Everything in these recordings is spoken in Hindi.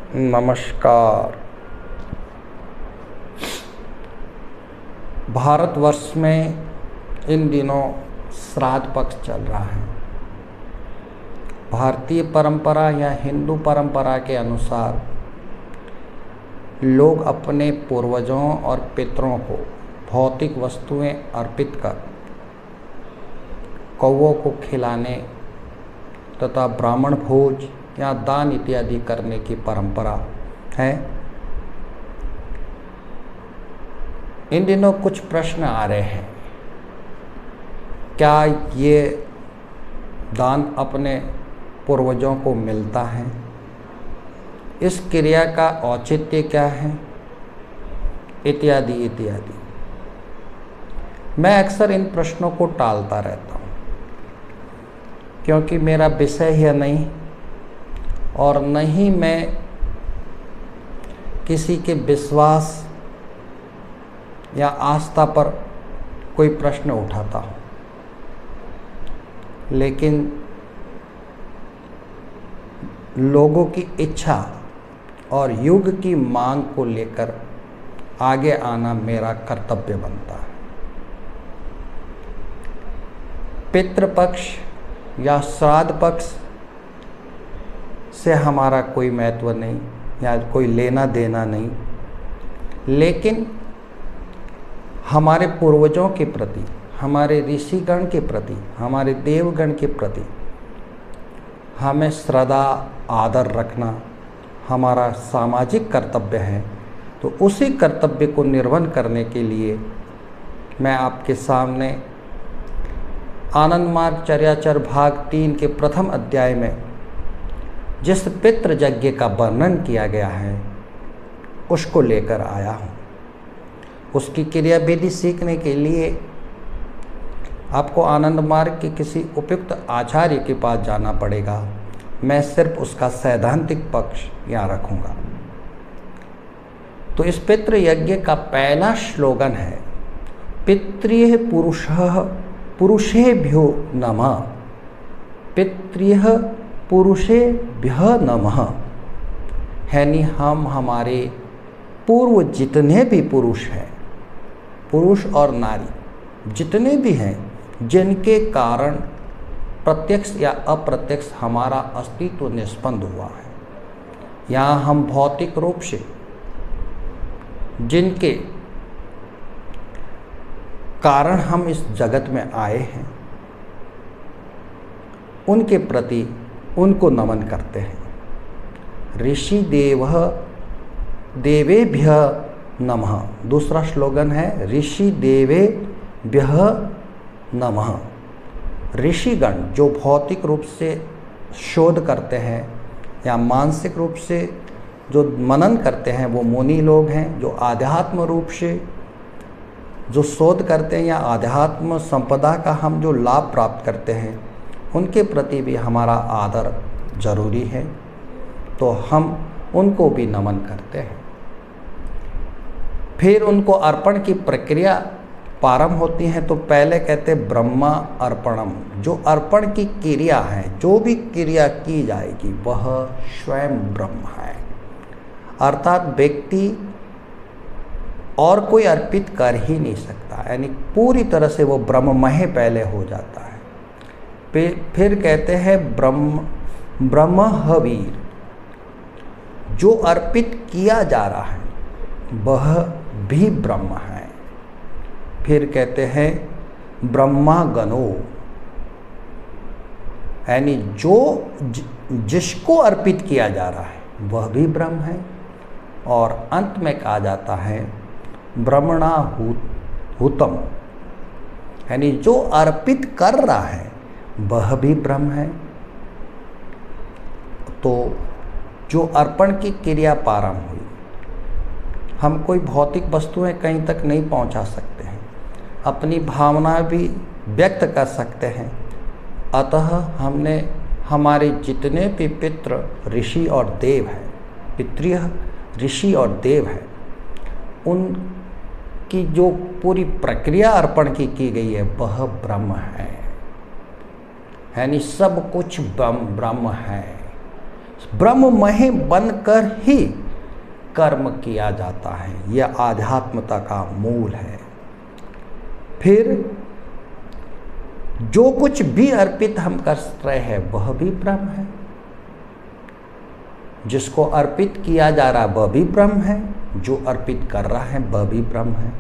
नमस्कार। भारतवर्ष में इन दिनों श्राद्ध पक्ष चल रहा है। भारतीय परंपरा या हिंदू परंपरा के अनुसार लोग अपने पूर्वजों और पितरों को भौतिक वस्तुएं अर्पित कर कौवों को खिलाने तथा ब्राह्मण भोज या दान इत्यादि करने की परंपरा है। इन दिनों कुछ प्रश्न आ रहे हैं, क्या ये दान अपने पूर्वजों को मिलता है? इस क्रिया का औचित्य क्या है? इत्यादि इत्यादि। मैं अक्सर इन प्रश्नों को टालता रहता हूँ, क्योंकि मेरा विषय है नहीं और न ही मैं किसी के विश्वास या आस्था पर कोई प्रश्न उठाता हूँ। लेकिन लोगों की इच्छा और युग की मांग को लेकर आगे आना मेरा कर्तव्य बनता है। पितृपक्ष या श्राद्ध पक्ष से हमारा कोई महत्व नहीं या कोई लेना देना नहीं, लेकिन हमारे पूर्वजों के प्रति, हमारे ऋषिगण के प्रति, हमारे देवगण के प्रति हमें श्रद्धा आदर रखना हमारा सामाजिक कर्तव्य है। तो उसी कर्तव्य को निर्वहन करने के लिए मैं आपके सामने आनंद मार्ग चर्याचर भाग 3 के प्रथम अध्याय में जिस पितृ यज्ञ का वर्णन किया गया है उसको लेकर आया हूँ। उसकी क्रिया विधि सीखने के लिए आपको आनंद मार्ग के किसी उपयुक्त आचार्य के पास जाना पड़ेगा। मैं सिर्फ उसका सैद्धांतिक पक्ष यहाँ रखूँगा। तो इस पितृ यज्ञ का पहला श्लोगन है, पितृः पुरुषेभ्यो नमः। पितृः पुरुषेभ्यः नमः, यानी हम हमारे पूर्व जितने भी पुरुष हैं, पुरुष और नारी जितने भी हैं, जिनके कारण प्रत्यक्ष या अप्रत्यक्ष हमारा अस्तित्व निष्पन्न हुआ है, यहाँ हम भौतिक रूप से जिनके कारण हम इस जगत में आए हैं, उनके प्रति उनको नमन करते हैं। ऋषि देवेभ्यः नमः। दूसरा श्लोगन है, ऋषि देवेभ्यः नमः। ऋषिगण जो भौतिक रूप से शोध करते हैं या मानसिक रूप से जो मनन करते हैं, वो मुनि लोग हैं। जो आध्यात्म रूप से जो शोध करते हैं या आध्यात्म संपदा का हम जो लाभ प्राप्त करते हैं, उनके प्रति भी हमारा आदर जरूरी है। तो हम उनको भी नमन करते हैं। फिर उनको अर्पण की प्रक्रिया प्रारंभ होती है। तो पहले कहते ब्रह्मा अर्पणम। जो अर्पण की क्रिया है, जो भी क्रिया की जाएगी वह स्वयं ब्रह्म है, अर्थात व्यक्ति और कोई अर्पित कर ही नहीं सकता, यानी पूरी तरह से वो ब्रह्ममय पहले हो जाता है। फिर कहते हैं ब्रह्महवीर। जो अर्पित किया जा रहा है वह भी ब्रह्म है। फिर कहते हैं ब्रह्मागणो, यानी जिसको अर्पित किया जा रहा है वह भी ब्रह्म है। और अंत में कहा जाता है ब्रह्मणाहुतम, यानी जो अर्पित कर रहा है वह भी ब्रह्म है। तो जो अर्पण की क्रिया प्रारंभ हुई, हम कोई भौतिक वस्तुएं कहीं तक नहीं पहुंचा सकते हैं, अपनी भावना भी व्यक्त कर सकते हैं। अतः हमने हमारे जितने भी पितृ ऋषि और देव हैं, पितृ ऋषि और देव हैं, उनकी जो पूरी प्रक्रिया अर्पण की गई है वह ब्रह्म है, यानी सब कुछ ब्रह्म है। ब्रह्ममय बनकर ही कर्म किया जाता है। यह आध्यात्मता का मूल है। फिर जो कुछ भी अर्पित हम कर रहे हैं वह भी ब्रह्म है, जिसको अर्पित किया जा रहा है वह भी ब्रह्म है, जो अर्पित कर रहा है वह भी ब्रह्म है।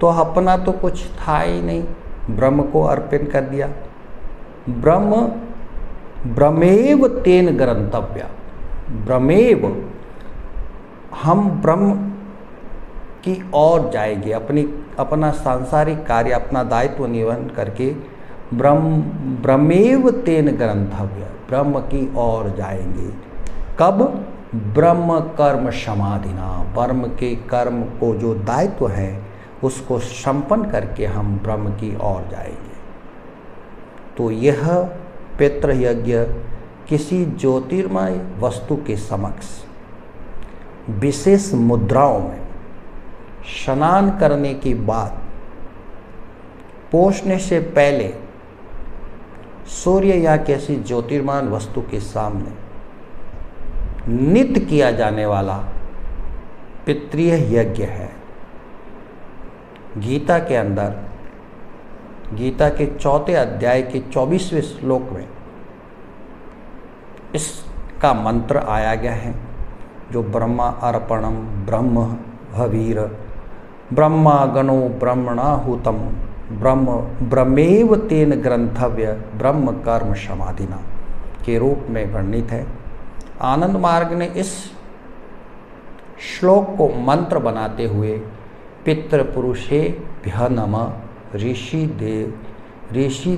तो अपना तो कुछ था ही नहीं, ब्रह्म को अर्पित कर दिया। ब्रह्म ब्रह्मेव तेन ग्रंथव्या, ब्रह्मेव, हम ब्रह्म की ओर जाएंगे, अपना सांसारिक कार्य, अपना दायित्व निवर्हन करके ब्रह्मेव तेन ग्रंथव्य, ब्रह्म की ओर जाएंगे। कब? ब्रह्म कर्म समाधिना, ब्रह्म के कर्म को जो दायित्व है उसको संपन्न करके हम ब्रह्म की ओर जाएंगे। तो यह पितृ यज्ञ किसी ज्योतिर्मय वस्तु के समक्ष विशेष मुद्राओं में स्नान करने के बाद, पहुंचने से पहले सूर्य या किसी ज्योतिर्मान वस्तु के सामने नित्य किया जाने वाला पितृय यज्ञ है। गीता के अंदर, गीता के 4 अध्याय के 24वें श्लोक में इसका मंत्र आया गया है, जो ब्रह्मा अर्पणम ब्रह्म हवीर ब्रह्मा गणो ब्रह्मणाहुतम ब्रह्मेव तेन ग्रंथव्य ब्रह्म कर्म समाधिना के रूप में वर्णित है। आनंद मार्ग ने इस श्लोक को मंत्र बनाते हुए पितृपुरुषेभ्यः नमः ऋषि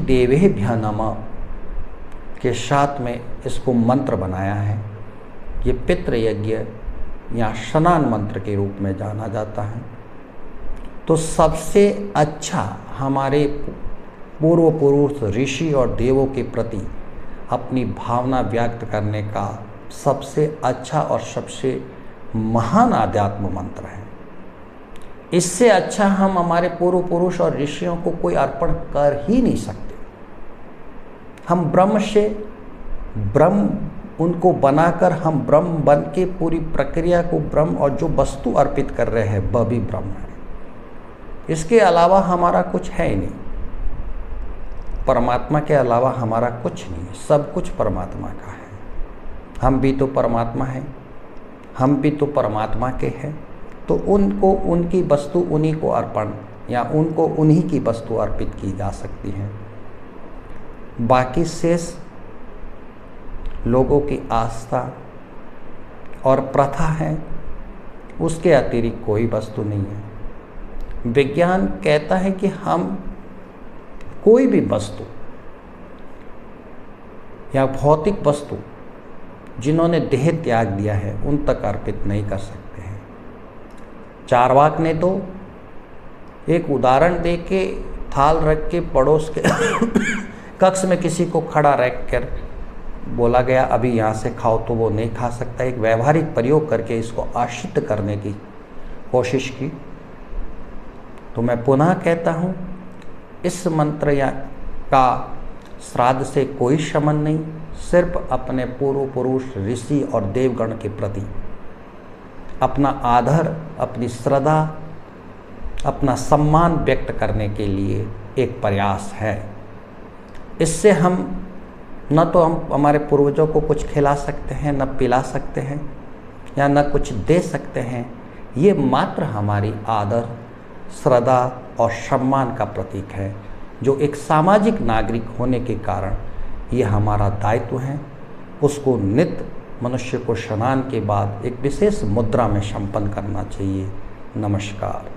देवेभ्यः नमः के साथ में इसको मंत्र बनाया है। ये पितृ यज्ञ या स्नान मंत्र के रूप में जाना जाता है। तो सबसे अच्छा हमारे पूर्व पुरुष ऋषि और देवों के प्रति अपनी भावना व्यक्त करने का सबसे अच्छा और सबसे महान आध्यात्म मंत्र है। इससे अच्छा हम हमारे पूर्व पुरुष और ऋषियों को कोई अर्पण कर ही नहीं सकते। हम ब्रह्म से ब्रह्म उनको बनाकर हम ब्रह्म बन के पूरी प्रक्रिया को ब्रह्म और जो वस्तु अर्पित कर रहे हैं वह भी ब्रह्म है। इसके अलावा हमारा कुछ है ही नहीं। परमात्मा के अलावा हमारा कुछ नहीं है, सब कुछ परमात्मा का है। हम भी तो परमात्मा हैं, हम भी तो परमात्मा के हैं। तो उनको उनकी वस्तु उन्हीं को अर्पण या उनको उन्हीं की वस्तु अर्पित की जा सकती है। बाकी शेष लोगों की आस्था और प्रथा है, उसके अतिरिक्त कोई वस्तु नहीं है। विज्ञान कहता है कि हम कोई भी वस्तु या भौतिक वस्तु जिन्होंने देह त्याग दिया है उन तक अर्पित नहीं कर सकते हैं। चारवाक ने तो एक उदाहरण दे के थाल रख के पड़ोस के कक्ष में किसी को खड़ा रख कर बोला गया अभी यहाँ से खाओ, तो वो नहीं खा सकता। एक व्यवहारिक प्रयोग करके इसको आश्रित करने की कोशिश की। तो मैं पुनः कहता हूँ, इस मंत्र या का श्राद्ध से कोई संबंध नहीं, सिर्फ अपने पूर्व पुरुष ऋषि और देवगण के प्रति अपना आदर, अपनी श्रद्धा, अपना सम्मान व्यक्त करने के लिए एक प्रयास है। इससे हम न तो हम हमारे पूर्वजों को कुछ खिला सकते हैं, न पिला सकते हैं या न कुछ दे सकते हैं। ये मात्र हमारी आदर, श्रद्धा और सम्मान का प्रतीक है, जो एक सामाजिक नागरिक होने के कारण ये हमारा दायित्व है। उसको नित्य मनुष्य को स्नान के बाद एक विशेष मुद्रा में संपन्न करना चाहिए। नमस्कार।